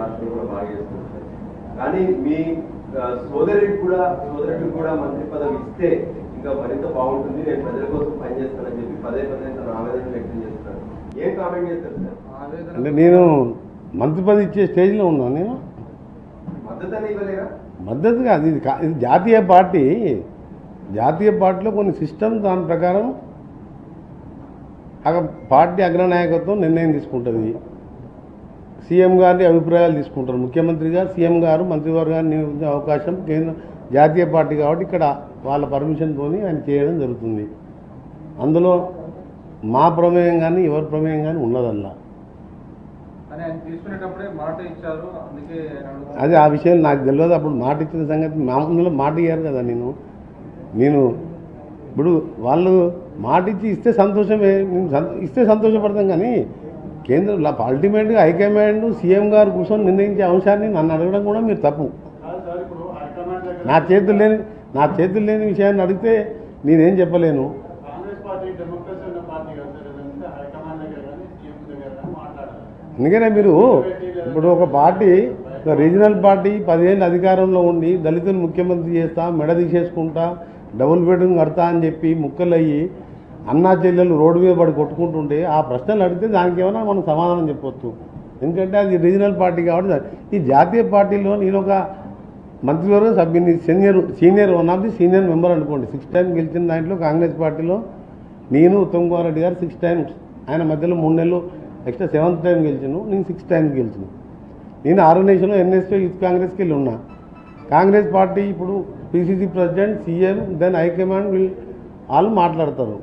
రాష్ట్రం కూడా బాగా చేస్తుంది. కానీ మీ సోదరుడికి కూడా మంత్రి పదవి ఇస్తే ఇంకా మరింత బాగుంటుంది, నేను ప్రజల కోసం పనిచేస్తానని చెప్పి పదే తన ఆవేదన వ్యక్తం చేస్తున్నాను. ఏం కామెంట్ చేస్తారు సార్? అంటే నేను మంత్రి పదవి ఇచ్చే స్టేజ్లో ఉన్నాను. నేను మద్దతు ఇవ్వలేరా? మద్దతు కాదు, ఇది జాతీయ పార్టీలో కొన్ని సిస్టమ్ దాని ప్రకారం పార్టీ అగ్రనాయకత్వం నిర్ణయం తీసుకుంటుంది. సీఎం గారి అభిప్రాయాలు తీసుకుంటారు. ముఖ్యమంత్రిగా సీఎం గారు మంత్రివర్గాన్ని నియమించే అవకాశం కేంద్ర జాతీయ పార్టీ కాబట్టి ఇక్కడ వాళ్ళ పర్మిషన్తో ఆయన చేయడం జరుగుతుంది. అందులో మా ప్రమేయం కానీ ఎవరి ప్రమేయం కానీ ఉన్నదల్లా. అది ఆ విషయం నాకు తెలియదు. అప్పుడు మాట ఇచ్చిన సంగతి మామూలుగా మాట ఇయ్యారు కదా. నేను ఇప్పుడు వాళ్ళు మాట ఇస్తే సంతోషమే, ఇస్తే సంతోషపడతాం. కానీ కేంద్రంలో అల్టిమేట్గా హైకమాండ్ సీఎం గారు కూర్చొని నిర్ణయించే అంశాన్ని నన్ను అడగడం కూడా మీరు తప్పు. నా చేతులు లేని విషయాన్ని అడిగితే నేనేం చెప్పలేను. అందుకనే మీరు ఇప్పుడు ఒక పార్టీ, ఒక రీజనల్ పార్టీ 10 ఏళ్ళు అధికారంలో ఉండి దళితులు ముఖ్యమంత్రి చేస్తా, మెడ తీసేసుకుంటా, డబుల్ బెడ్రూమ్ కడతా అని చెప్పి ముక్కలయ్యి అన్నా చెల్లెలు రోడ్డు మీద పడి కొట్టుకుంటుంటే ఆ ప్రశ్నలు అడిగితే దానికి ఏమైనా మనం సమాధానం చెప్పొచ్చు. ఎందుకంటే అది రీజనల్ పార్టీ కాబట్టి. ఈ జాతీయ పార్టీలో నేను ఒక మంత్రివర్గ సభ్యుని, senior one of the senior member అనుకోండి. 6 టైమ్స్ గెలిచిన దాంట్లో కాంగ్రెస్ పార్టీలో నేను, ఉత్తమ్ కుమార్ రెడ్డి గారు 6 టైమ్స్, ఆయన మధ్యలో 3 నెలలు ఎక్స్ట్రా 7th టైం గెలిచాను. నేను 6 టైమ్స్ గెలిచాను. నేను ఆర్గనైజేషన్లో ఎన్ఎస్పీ యూత్ కాంగ్రెస్కి వెళ్ళి ఉన్నా. కాంగ్రెస్ పార్టీ ఇప్పుడు PCC president, CM, then high command వాళ్ళు మాట్లాడతారు.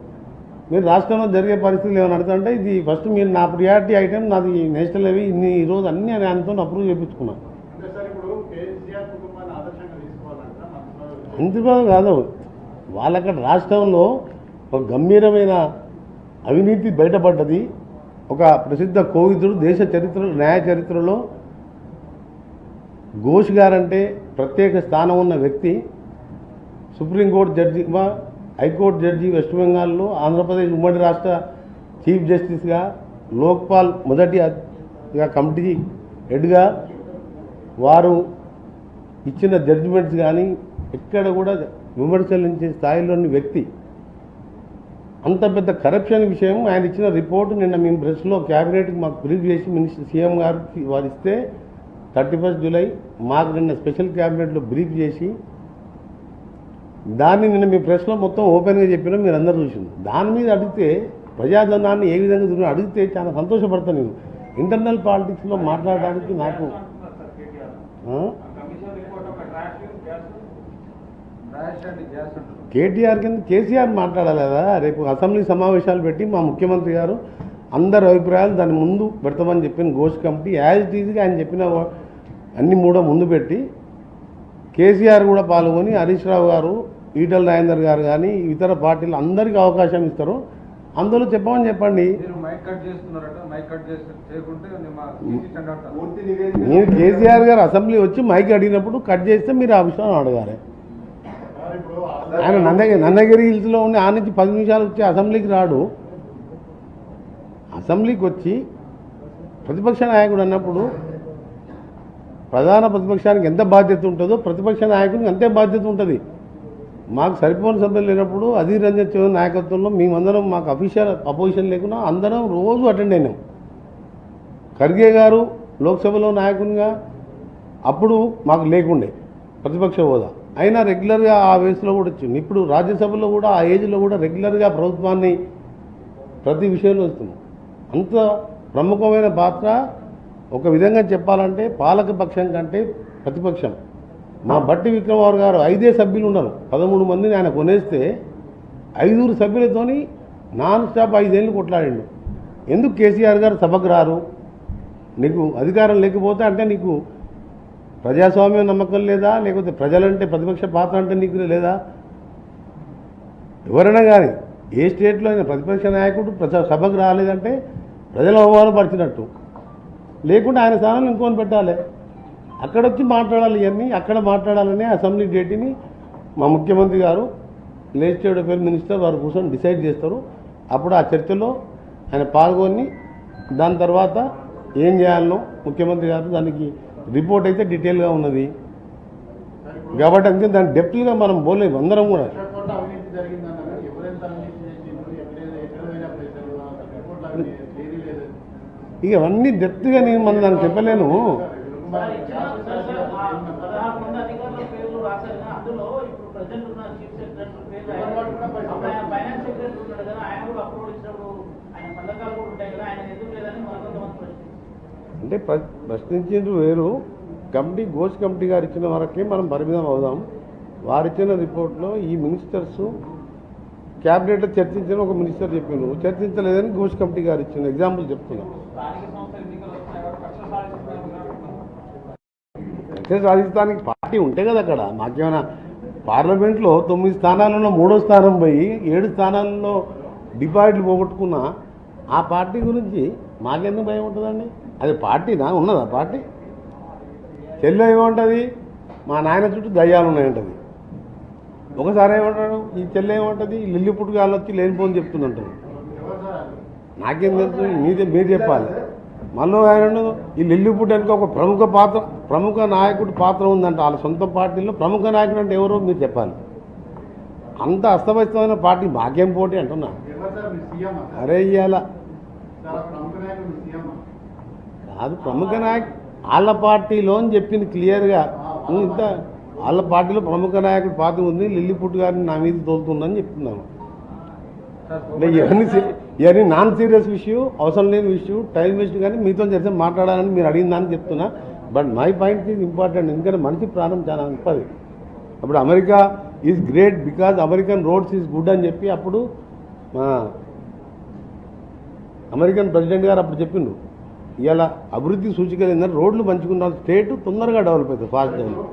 మీరు రాష్ట్రంలో జరిగే పరిస్థితులు ఏమైనా అడుగుతుంటే ఇది ఫస్ట్ మీరు నా ప్రియారిటీ ఐటమ్ నాది నేషనల్ అవి ఇన్ని ఈరోజు అన్నీ ఆయనతో అప్రూవ్ చేయించుకున్నాను. మంత్రిపదవి కాదు, వాళ్ళక్కడ రాష్ట్రంలో ఒక గంభీరమైన అవినీతి బయటపడ్డది. ఒక ప్రసిద్ధ కోవిదుడు దేశ చరిత్రలో, న్యాయ చరిత్రలో ఘోష్ గారంటే ప్రత్యేక స్థానం ఉన్న వ్యక్తి. Supreme court judge, high court judge, west బెంగాల్లో ఆంధ్రప్రదేశ్ ఉమ్మడి రాష్ట్ర చీఫ్ జస్టిస్గా, లోక్పాల్ మొదటిగా కమిటీ హెడ్గా వారు ఇచ్చిన జడ్జిమెంట్స్ కానీ ఎక్కడ కూడా విమర్శించే స్థాయిలోని వ్యక్తి. అంత పెద్ద కరప్షన్ విషయం ఆయన ఇచ్చిన రిపోర్టు నిన్న మేము ప్రెస్లో క్యాబినెట్కి మాకు బ్రీఫ్ చేసి మినిస్టర్ సీఎం గారికి వారు ఇస్తే 31 జూలై మాకు నిన్న స్పెషల్ క్యాబినెట్లో బ్రీఫ్ చేసి దాన్ని నిన్న మీ ప్రెస్లో మొత్తం ఓపెన్గా చెప్పినా మీరు అందరూ చూసింది. దాని మీద అడిగితే ప్రజాధనాన్ని ఏ విధంగా అడిగితే చాలా సంతోషపడతాను. నేను ఇంటర్నల్ పాలిటిక్స్లో మాట్లాడడానికి నాకు కేటీఆర్ కింద కేసీఆర్ మాట్లాడాలి కదా. రేపు అసెంబ్లీ సమావేశాలు పెట్టి మా ముఖ్యమంత్రి గారు అందరి అభిప్రాయాలు దాని ముందు పెడతామని చెప్పిన ఘోష్ కమిటీ యాజ్ ఇట్ ఈజ్గా ఆయన చెప్పిన అన్ని మూడో ముందు పెట్టి కేసీఆర్ కూడా పాల్గొని హరీష్ రావు గారు, ఈటల రాజేందర్ గారు కానీ ఇతర పార్టీలు అందరికీ అవకాశం ఇస్తారు. అందులో చెప్పమని చెప్పండి. నేను కేసీఆర్ గారు అసెంబ్లీ వచ్చి మైక్ అడిగినప్పుడు కట్ చేస్తే మీరు ఆ విషయం అడగాలి. ఆయన నందగిరి హిల్స్లో ఉండి ఆ నుంచి 10 నిమిషాలు వచ్చి అసెంబ్లీకి రాడు. అసెంబ్లీకి వచ్చి ప్రతిపక్ష నాయకుడు అన్నప్పుడు ప్రధాన ప్రతిపక్షానికి ఎంత బాధ్యత ఉంటుందో ప్రతిపక్ష నాయకుడికి అంతే బాధ్యత ఉంటుంది. మాకు సరిపోని సభ్యులు లేనప్పుడు అధీర్ రంజన్ చౌదరి నాయకత్వంలో మేమందరం, మాకు అఫీషియల్ అపోజిషన్ లేకుండా అందరం రోజు అటెండ్ అయినాం. ఖర్గే గారు లోక్సభలో నాయకునిగా అప్పుడు మాకు లేకుండే ప్రతిపక్ష హోదా, అయినా రెగ్యులర్గా ఆ వయసులో కూడా వచ్చింది. ఇప్పుడు రాజ్యసభలో కూడా ఆ ఏజ్లో కూడా రెగ్యులర్గా ప్రభుత్వాన్ని ప్రతి విషయంలో వస్తుంది. అంత ప్రముఖమైన పాత్ర. ఒక విధంగా చెప్పాలంటే పాలక పక్షం కంటే ప్రతిపక్షం. మా బట్టి విక్రమార్ గారు 5 సభ్యులు ఉన్నారు, 13 మందిని ఆయన కొనేస్తే 5 సభ్యులతోని నాన్ స్టాప్ 5 ఏళ్ళు కొట్లాడిండు. ఎందుకు కేసీఆర్ గారు సభకు రారు? నీకు అధికారం లేకపోతే అంటే నీకు ప్రజాస్వామ్యం నమ్మకం లేదా? లేకపోతే ప్రజలంటే ప్రతిపక్ష పాత్ర అంటే నీకు లేదా? ఎవరైనా కానీ ఏ స్టేట్లో అయినా ప్రతిపక్ష నాయకుడు సభకు రాలేదంటే ప్రజలు అవమానపరిచినట్టు. లేకుంటే ఆయన స్థానంలో ఇంకొని పెట్టాలి, అక్కడ వచ్చి మాట్లాడాలి. ఇవన్నీ అక్కడ మాట్లాడాలనే అసెంబ్లీ డేట్ని మా ముఖ్యమంత్రి గారు, లెజిస్లేటివ్ అఫేర్ మినిస్టర్ వారు కూర్చొని డిసైడ్ చేస్తారు. అప్పుడు ఆ చర్చలో ఆయన పాల్గొని దాని తర్వాత ఏం చేయాలనో ముఖ్యమంత్రి గారు దానికి రిపోర్ట్ అయితే డీటెయిల్గా ఉన్నది కాబట్టి అందుకే దాని డెప్త్గా మనం పోలేము అందరం కూడా. అవినీతి జరిగిందన్నారు, ఎవరెంత అవినీతి చేసిండ్రు, ఎక్కడ పోయినా పైసలు, రిపోర్ట్లో ఏదీ లేదు. ఇక అవన్నీ డెప్త్గా నేను మనం దానికి చెప్పలేను. సార్ ఇచ్చిన 16 మంది అధికారుల పేర్లు రాశారు కదా, అందులో ఇప్పుడు ప్రజెంట్ ఉన్న చీఫ్ సెక్రటరీ పేరు ఫైనాన్స్ సెక్రటరీ ఉన్నాడు కదా, ఆయన కూడా అప్రూవల్ ఇచ్చినప్పుడు ఆయన పథకాలు కూడా ఉంటాయి కదా, ఆయన ఎందుకు లేదని మరికొంతమంది ప్రశ్నిస్తారు. అంటే ప్రశ్నించేందుకు వేరు, కమిటీ ఘోష్ కమిటీ గారు ఇచ్చిన వరకే మనం పరిమితం అవుదాం. వారు ఇచ్చిన రిపోర్ట్లో ఈ మినిస్టర్స్ క్యాబినెట్లో చర్చించిన ఒక మినిస్టర్ చెప్పిండు, చర్చించలేదని ఘోష్ కమిటీ గారు ఇచ్చిన ఎగ్జాంపుల్ చెప్తున్నాం. స్థానిక సంస్థ ఎన్నికలు వస్తున్నాయి కాబట్టి పక్ష సాధిస్తున్నారు. సక్సెస్ రాజస్థాన్కి పార్టీ ఉంటే కదా అక్కడ. మాకేమైనా పార్లమెంట్లో 9 స్థానాలలో 3వ స్థానం పోయి 7 స్థానాలలో డిపాజిట్లు పోగొట్టుకున్న ఆ పార్టీ గురించి మాకెందుకు భయం ఉంటుందండి? అది పార్టీనా? ఉన్నదా పార్టీ? చెల్లె ఏమంటుంది, మా నాయన చుట్టూ దయ్యాలు ఉన్నాయంటది. ఒకసారి ఏమంటాడు, ఈ చెల్లె ఏమంటుంది, లిల్లి పుట్టుకాలు వచ్చి లేనిపోని చెప్తుందంటాడు. నాకేం తెలుసు, మీరు చెప్పాలి. మళ్ళీ ఆయన ఈ లిల్లి పుట్టడానికి ఒక ప్రముఖ నాయకుడి పాత్ర ఉందంట వాళ్ళ సొంత పార్టీలో. ప్రముఖ నాయకుడు అంటే ఎవరో మీరు చెప్పాలి. అంత అస్తవ్యస్తమైన పార్టీ మాకేం పోటీ అంటున్నా. అరే ఇయ్యాల కాదు, ప్రముఖ నాయకుడు వాళ్ళ పార్టీలో అని చెప్పింది క్లియర్గా. ఇంత వాళ్ళ పార్టీలో ప్రముఖ నాయకుడి పాత్ర ఉంది, లిల్లి పుట్టు గారిని నా మీద తోలుతుందని చెప్తున్నాను. అంటే ఇవన్నీ నాన్ సీరియస్ ఇష్యూ, అవసరం లేని ఇష్యూ, టైం వేస్ట్. కానీ మీతో చేస్తే మాట్లాడాలని మీరు అడిగిన దాన్ని చెప్తున్నా. But my point is important, ఎందుకంటే మనిషి ప్రాణం చాలా గొప్పది. అప్పుడు America is great because American roads is good అని చెప్పి అప్పుడు అమెరికన్ ప్రెసిడెంట్ గారు అప్పుడు చెప్పిండు, ఇలా అభివృద్ధి సూచికలు ఏంటంటే రోడ్లు మంచుకున్న స్టేట్ తొందరగా డెవలప్ అవుతుంది, ఫాస్ట్ డెవలప్.